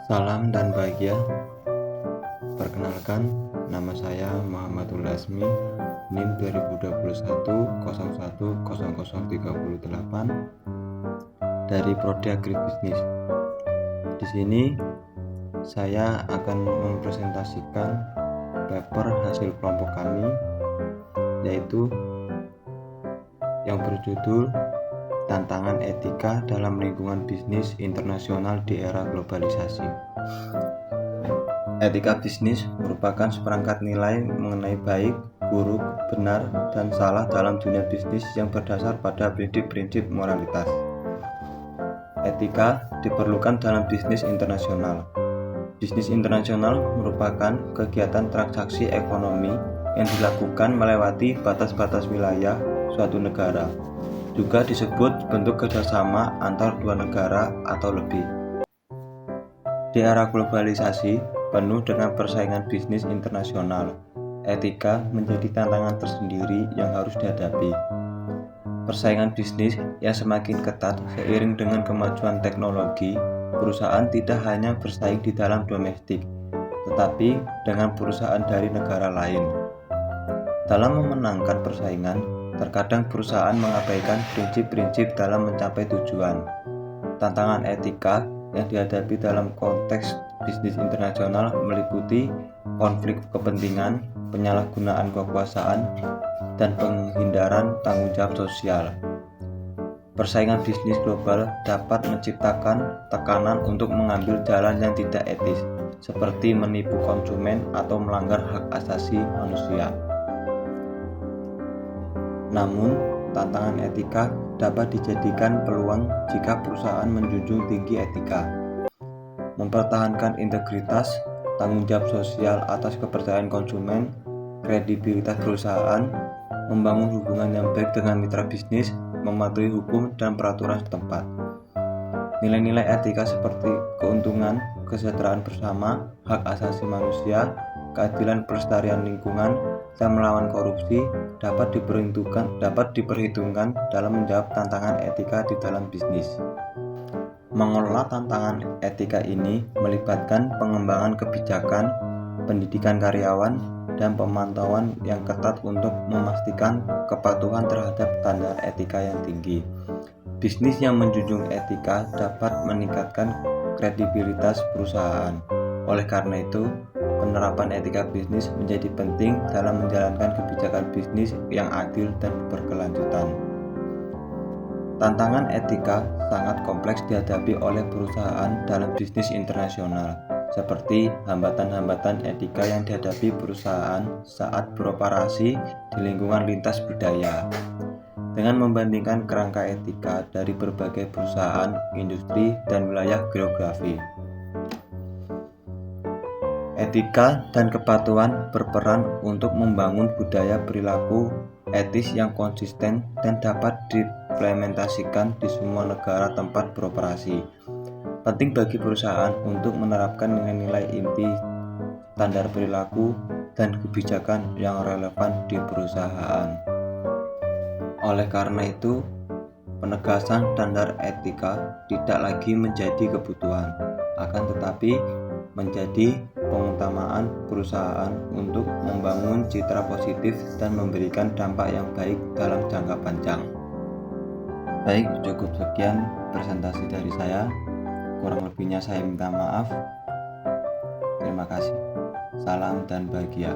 Salam dan bahagia. Perkenalkan, nama saya Muhammadul Azmi, NIM 2021 010038 dari Prodi Agribisnis. Di sini saya akan mempresentasikan paper hasil kelompok kami, yaitu yang berjudul Tantangan Etika dalam Lingkungan Bisnis Internasional di Era Globalisasi. Etika bisnis merupakan seperangkat nilai mengenai baik, buruk, benar, dan salah dalam dunia bisnis yang berdasar pada prinsip-prinsip moralitas. Etika diperlukan dalam bisnis internasional. Bisnis internasional merupakan kegiatan transaksi ekonomi yang dilakukan melewati batas-batas wilayah suatu negara. Juga disebut bentuk kerjasama antar dua negara atau lebih. Di era globalisasi penuh dengan persaingan bisnis internasional, etika menjadi tantangan tersendiri yang harus dihadapi. Persaingan bisnis yang semakin ketat seiring dengan kemajuan teknologi, perusahaan tidak hanya bersaing di dalam domestik, tetapi dengan perusahaan dari negara lain. Dalam memenangkan persaingan, terkadang perusahaan mengabaikan prinsip-prinsip dalam mencapai tujuan. Tantangan etika yang dihadapi dalam konteks bisnis internasional meliputi konflik kepentingan, penyalahgunaan kekuasaan, dan penghindaran tanggung jawab sosial. Persaingan bisnis global dapat menciptakan tekanan untuk mengambil jalan yang tidak etis, seperti menipu konsumen atau melanggar hak asasi manusia. Namun, tantangan etika dapat dijadikan peluang jika perusahaan menjunjung tinggi etika, mempertahankan integritas, tanggung jawab sosial atas kepercayaan konsumen, kredibilitas perusahaan, membangun hubungan yang baik dengan mitra bisnis, mematuhi hukum dan peraturan setempat. Nilai-nilai etika seperti keuntungan, kesejahteraan bersama, hak asasi manusia, keadilan pelestarian lingkungan, dan melawan korupsi dapat diperhitungkan dalam menjawab tantangan etika di dalam bisnis. Mengelola tantangan etika ini melibatkan pengembangan kebijakan, pendidikan karyawan, dan pemantauan yang ketat untuk memastikan kepatuhan terhadap standar etika yang tinggi. Bisnis yang menjunjung etika dapat meningkatkan kredibilitas perusahaan. Oleh karena itu, penerapan etika bisnis menjadi penting dalam menjalankan kebijakan bisnis yang adil dan berkelanjutan. Tantangan etika sangat kompleks dihadapi oleh perusahaan dalam bisnis internasional, seperti hambatan-hambatan etika yang dihadapi perusahaan saat beroperasi di lingkungan lintas budaya. Dengan membandingkan kerangka etika dari berbagai perusahaan, industri, dan wilayah geografi. Etika dan kepatuhan berperan untuk membangun budaya perilaku etis yang konsisten dan dapat diimplementasikan di semua negara tempat beroperasi. Penting bagi perusahaan untuk menerapkan nilai-nilai inti, standar perilaku, dan kebijakan yang relevan di perusahaan. Oleh karena itu, penegasan standar etika tidak lagi menjadi kebutuhan, akan tetapi menjadi pengutamaan perusahaan untuk membangun citra positif dan memberikan dampak yang baik dalam jangka panjang. Baik, cukup sekian presentasi dari saya. Kurang lebihnya saya minta maaf. Terima kasih. Salam dan bahagia.